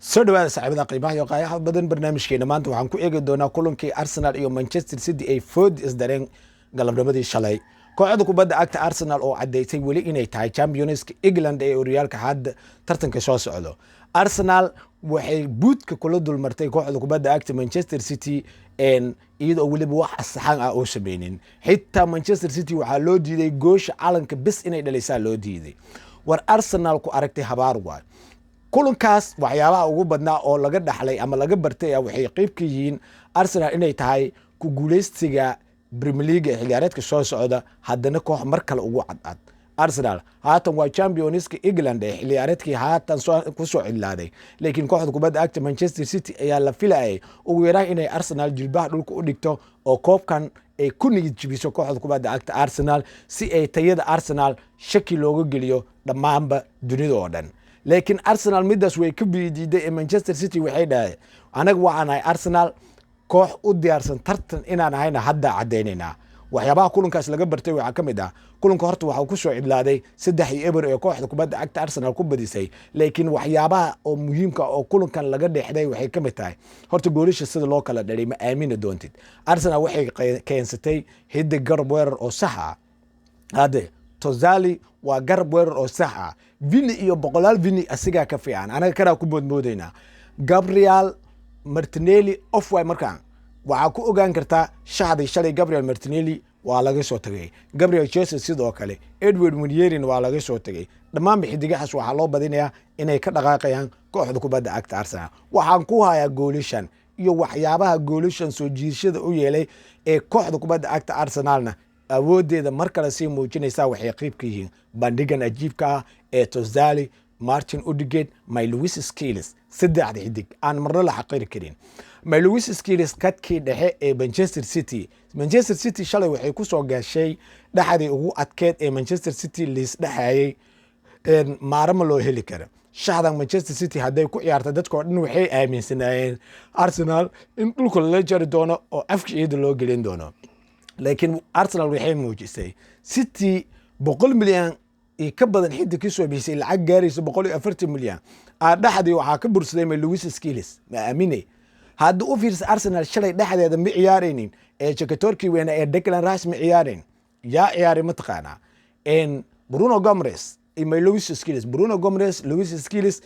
soo dhawaada saaxiibada qiimaha iyo qaayaha badan barnaamijkeena maanta waxaan ku eegi doonaa kulankii Arsenal iyo Manchester City ay food isdareen galabnimadii shalay. Kooxda kubadda cagta Arsenal oo cadeysay weli inay tahay Champions England ee horyaalka hadda tartanka soo socdo. Arsenal waxay buudka kula dulmartay kooxda kubadda cagta Manchester City iyadoo weliba wax saxan ah oo sameeynin. Xitaa Manchester City waxaa loo diiday goosha calanka bis inay dhalisaa loo diiday. War Arsenal ku aragtay habaar waay. kulankaas waxyaabaha ugu badnaa oo laga dhaxlay ama laga bartay waxay qayb ka yihiin Arsenal inay tahay ku guuleystiga Premier League ee xiliyaareedka soo socda haddana koox mar kale ugu cadcad. Arsenal haatan waa Champions England ee xiliyaareedkii haatan ku soo cilaaday, laakiin kooxda kubadda cagta Manchester City ayaa la filayay ugu yaraan inay Arsenal jilbaha dhulka u dhigto oo koobkan ay ku niyad jabiso kooxda kubadda cagta Arsenal si ay tayada Arsenal shaki looga geliyo dhammaanba dunida oo dhan. laakiin Arsenal midaas way ka biidiiday ee Manchester City waxay dhahay anaga waxaan Arsenal koox u diyaarsan tartan inaan ahayna hadda cadeynayna. waxyaabaha kulankaas laga bartay waxa kamid ah kulanka horta waxa ku soo cidlaaday 3-0 ee kooxda kubadda cagta Arsenal ku badisay, laakiin waxyaabaha oo muhiimka oo kulankan laga dhexday waxay kamid tahay horta goolasha sida loo kala dhalay ma aamina doontid. Arsenal waxay keensatay hidda garab weerar oo sax ah. hade Tozali waa garab weerar oo sax ah. Vini iyo boqolaal Vini asiga ka fiican anaga kana ku boodmoodayna. Gabriel Martinelli off way markaan waxa ku ogaan kartaa shaxday shalay Gabriel Martinelli waa laga soo tagay. Gabriel Jesus sidoo kale Edward Munyerin waa laga soo tagay. dhammaan xidigahaas waxa loo badinayaa inay ka dhaqaaqayaan kooxda kubadda cagta Arsenal. waxaan ku hayaa goolishan iyo waxyaabaha goolishan soo jiidashada u yeelay ee kooxda kubadda cagta Arsenalna awoodeeda mar kale sii muujinaysa waxay qayb ka yihiin bandhigan ajiibka ah ee Tozali, Martin Odegaard, Lewis Skellis saddexda xidig aan marna la xaqiri karin. Lewis Skellis kadkii dhexe ee Manchester City shalay waxay ku soo gashay dhaxdii ugu adkeed ee Manchester City liis dhaxayay maarama loo heli karo. shaxdan Manchester City haday ku ciyaarta dadkoo dhan waxay aaminsanayeen Arsenal in dhulka la jari doono oo afkiisa loo gelin doono. laakiin Arsenal waxay muujisay City 100 milyan ka badan xidig ka soo bixisay lacag gaaraysa 140 milyan dhaxdii waxaa ka bursaday Lewis Skellis ma aaminay. hadda u fiirsa Arsenal shalay dhaxdeeda ma ciyaaraynin ee Chakatorki weena ee Declan Rice ma ciyaareen yaa ciyaari ma taqaana Bruno Gomes iyo Lewis Skellis. Bruno Gomes, Lewis Skellis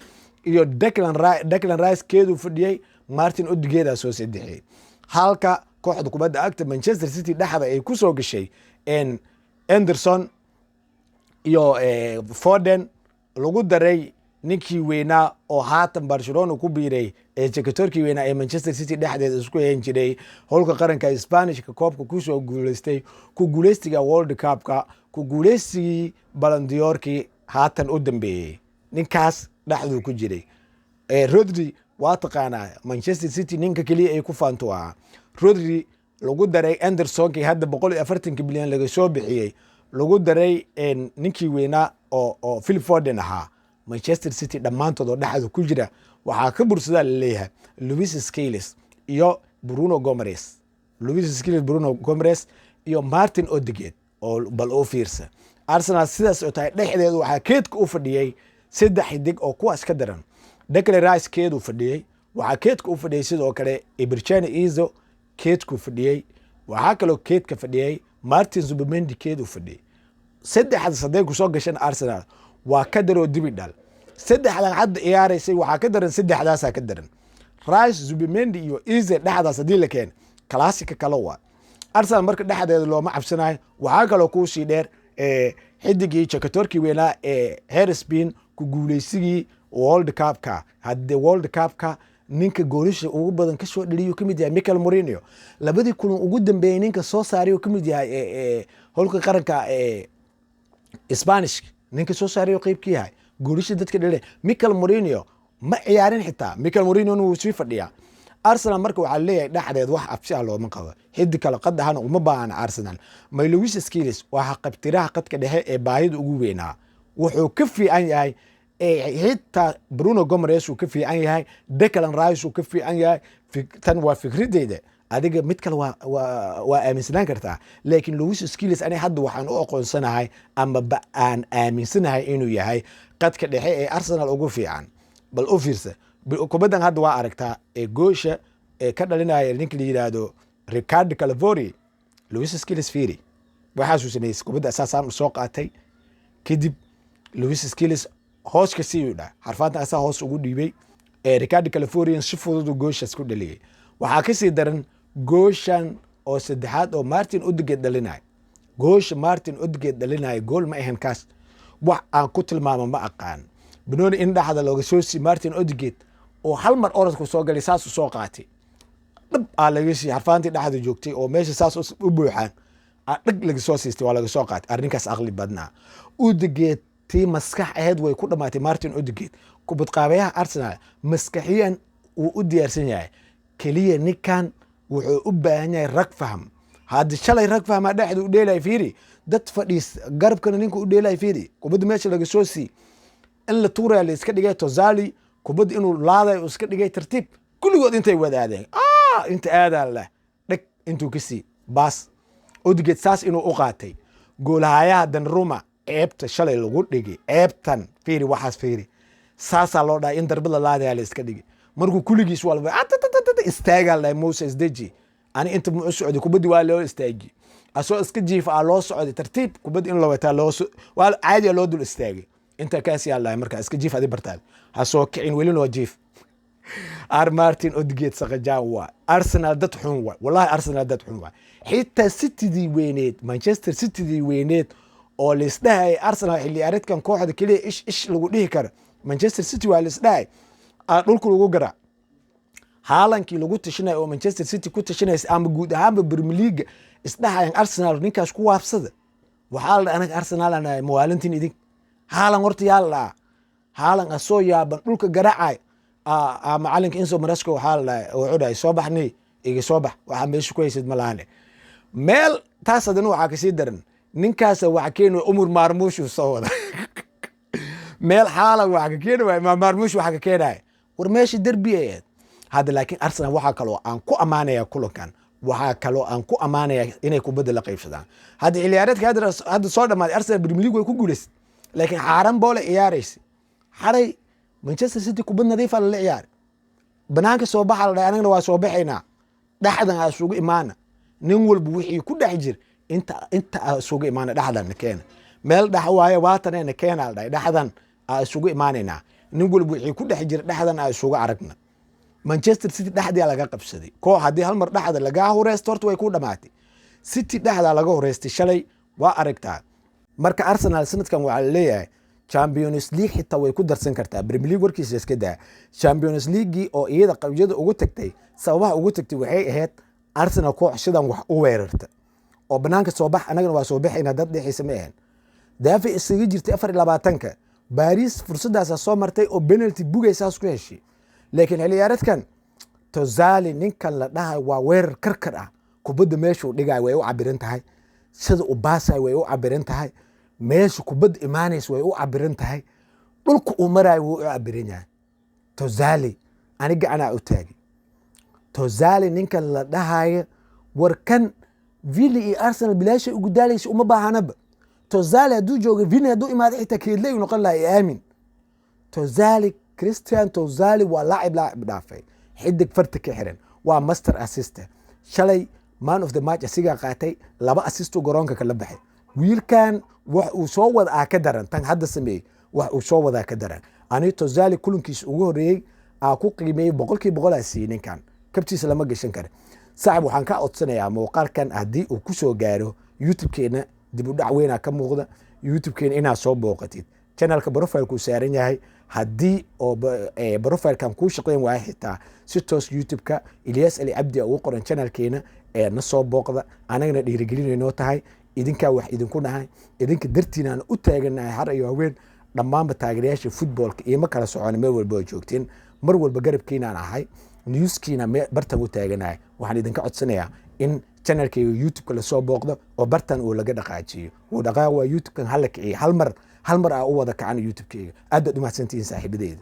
iyo Declan Rice keedu fadhiyay Martin Odegaard soo saddexay. halka kooxda kubadda cagta Manchester City dhaxda ay ku soo gashay Anderson iyo Foden lagu daray ninkii weynaa oo haatan Barcelona ku biiray ee Chakatorki weynaa ee Manchester City dhaxdeeda isku heen jiray howlka qaranka Spanish-ka koobka ku soo guuleystay ku guuleystiga World Cup-ka ku guuleystigii Ballon d'Or-kii haatan u dambeeyay ninkaas dhaxdu ku jiray. Rodri waa taqaanaa Manchester City ninka kaliya ay ku faanto Rodri lagu daray Anderson-kii hadda 140 milyan laga soo bixiyay lagu daray ninkii weynaa oo Phil Foden ahaa. Manchester City dhammaantood oo dhaxda ku jira waxaa ka bursada leeyahay Lewis Skellis iyo Bruno Gomes. Lewis Skellis, Bruno Gomes iyo Martin Odegaard oo bal oo fiirsa. Arsenal sidaas oo tahay dhexdeedu waxaa keedka u fadhiyay 3 xidig oo kuwaas ka daran. Declan Rice keedu fadhiyay, waxaa keedka u fadhiyay sidoo kale Ibrahim Izo keedku fadhiyay, waxaa kaloo keedka fadhiyay Martin Zubimendi keedu fadhiyay. saddexda sadeey ku soo gashan Arsenal waa ka daro dibidal. saddexdan hadda ciyaaraysay waxaa ka daran saddexdaas ka daran. Rice, Zubimendi iyo Izo dhaxdaas hadii la keen classic kala waa. Arsenal marka dhaxdeeda looma cabsanayo. waxaa kaloo ku sii dheer xidigii Chakatorki weynaa ee Harrisbin ku guuleysigii World Cup-ka. hadda World Cup-ka ninka goolisha ugu badan ka soo dhaliyo kamid yahay Mikel Mourinho. labadii kulan ugu dambeeyay ninka soo saariyo kamid yahay howlka qaranka Spanish ninka soo saariyo qaybkii yahay goolisha dadka dhalay Mikel Mourinho ma ciyaarin xitaa. Mikel Mourinho uu sii fadhiyaa. Arsenal marka waxa leeyahay dhaxdeed wax absi ah looma qabo. xiddi kala qadahan uma baahan Arsenal. Lewis Skellis waa qabtiraha qadka dhexe ee baahida ugu weynaa. wuxuu ka fiican yahay xitaa Bruno Gomes uu ka fiican yahay, Declan Rice uu ka fiican yahay. tan waa fikradeyda. adiga mid kale waa aaminsanaan kartaa, laakiin Lewis Skellis ani hadda waxaan u aqoonsanahay ama aan aaminsanahay inuu yahay qadka dhexe ee Arsenal ugu fiican. bal u fiirsa kubaddan hadda waa aragtaa ee goosha ee ka dhalinaya ninka la yidhaahdo Ricardo Calavorio Luis Skeles fiiri waxaasuu sameeyey kubadda asaasaan soo qaatay kadib Luis Skeles hoos ka sii dhaa xarfaanta asaa hoos ugu dhiibay Ricardo Calavorio si fudud gooshaas ku dhaliyay waxaa ka sii daran gooshan oo saddexaad oo Martin Odegaard dhalinay goosha Martin Odegaard dhalinay gool ma ahan kaas wax aan ku tilmaamo ma aqaan banooni in dhaxda looga soo si Martin Odegaard oo hal mar orodku soo galay saas u soo qaatay dhab laga sii xarfaantii dhaxda joogtay oo meesha saas u buuxaan dhag laga soo siistay waa laga soo qaatay arrinkaas aqli badnaa Odegaard tii maskax ahayd way ku dhamaatay Martin Odegaard kubad qaabeyaha Arsenal maskaxiyan uu u diyaarsan yahay kaliya ninkan wuxuu u baahan yahay rag faham hadda shalay rag fahma dhaxda u dheelay fiiri dad fadhiis garabkana ninka u dheelay fiiri kubadda meesha laga soo sii in la tuuray la iska dhigay Tozali kubadda inuu laaday oo iska dhigay tartiib kulligood intay wadaadeen inta aadaan leh dhig intuu ka sii baas Odegaard saas inuu u qaatay goolahayaha Donnarumma ceebta shalay lagu dhigay ceebtan fiiri waxaas fiiri saasaa loo dhahay in darbada laadaya la iska dhigay markuu kulligiis walba istaagaa la Moses Deji ani inta mu socday kubaddi waa loo istaagi asoo iska jiif loo socday tartiib kubaddi in loo wataa loo waa caadi loo dul istaagay inta kaasi Allah markaa iska jiif adi bartaad ha soo kicin weli loo jiif Martin Odegaard saqajaan waa Arsenal dad xun waa wallahi Arsenal dad xun waa xitaa City weyneed Manchester City weyneed oo la isdhahay Arsenal xilli ciyaareedkan kooxda kaliya ish lagu dhihi karo Manchester City waa la isdhahay dhulku lagu garaa haalankii lagu tashanay oo Manchester City ku tashanaysa ama guud ahaanba Premier League isdhahayan Arsenal ninkaas ku waafsada waxaa la anaga Arsenal ana muwaalintiin idin haalan horta yaala haalan asoo yaaban dhulka garaacay macalinka Enzo Maresca waxaa la wuxuu soo baxnay iga soo bax waxa meesha ku haysid malaane meel taas adan waxa ka sii daran ninkaas waxa keenay Umar Marmuush soo wada meel xaalan waxa ka keenay Marmuush waxa ka keenay war meesha derbiyeed hada laakiin Arsenal waxa kale aan ku amaanaya kulankan waxa kale aan ku amaanaya inay kubadda la qaybsadaan hada ciyaareedka hada soo dhamaaday Arsenal Premier League way ku guuleysay laakiin xaaran boole ciyaaraysi xaray Manchester City kubad nadiif ah la ciyaar banaanka soo baxay la anagna waa soo baxayna dhaxdan aan suugu imaana nin walba wixii ku dhex jir inta suugu imaana dhaxdan keena meel dhax waaye waatanena keena la dhaxdan suugu imaanayna nin walba wixii ku dhex jir dhaxdan aan suugu aragna Manchester City dhaxdii laga qabsaday koox hadii hal mar dhaxda laga horeesto horta way ku dhamaatay City dhaxda laga horeestay shalay waa aragtaa marka Arsenal sanadkan waxa la leeyahay Champions League xitaa way ku darsan kartaa Premier League warkiisa iska daa Champions League oo iyada qabyada ugu tagtay sababaha ugu tagtay waxay ahayd Arsenal koox sidan wax u weerarta oo banaanka soo bax anagana waa soo baxayna dad dhexisa ma ahan daafi isaga jirtay 24ka Paris fursadaas soo martay oo penalty bugaysaas ku heshay laakiin ciyaareedkan Tozali ninkan la dhahay waa weerar karkar ah kubadda meesha uu dhigay way u cabiran tahay sida u baasay way u cabiran tahay meesha kubadda imaanays way u cabiran tahay dhulku uu maray wuu u cabiran yahay Tozali aniga ana u taagi Tozali ninkan la dhahay warkan Villa iyo Arsenal bilaash ugu daalaysa uma baahanaba Tozali haduu joogo Villa haduu imaado xitaa keedlay uu noqon lahaa aamin Tozali Christian Tozali waa laacib dhaafay xidig farta ka xiran waa master assistant shalay man of the match asiga qaatay 2 assist garoonka kala baxay wiilkan wax uu soo wada ka daran tan hadda sameey wax uu soo wada ka daran ani Tozali kulankiis ugu horeeyay ku qiimeeyay 100% siininkan kabtiisa lama gashan karo saaxib waxaan ka codsanayaa muuqaalkan hadii uu ku soo gaaro YouTube-keena dib u dhac weyn ka muuqda YouTube-keena inaad soo booqatid channelka profile ku saaran yahay hadii oo profile kan ku shaqeyn waa xitaa si toos YouTube-ka Ilyas Ali Abdi oo qoran channelkeena na soo booqda anagana dhiirigelinayno tahay idinka wax idinku dhahay idinka dartiina u taaganahay har iyo haween dhammaan taageerayaasha footballka iyo ma kala socon meel walba joogtiin mar walba garabkiina aan ahay newskiina bartan u taaganahay waxaan idinka codsanayaa in channelkayga YouTube-ka la soo booqdo oo bartan uu laga dhaqaajiyo uu dhaqaa waa YouTube-kan hal mar u wada kacan YouTube-kayga aad u mahadsantihiin saaxiibadeeda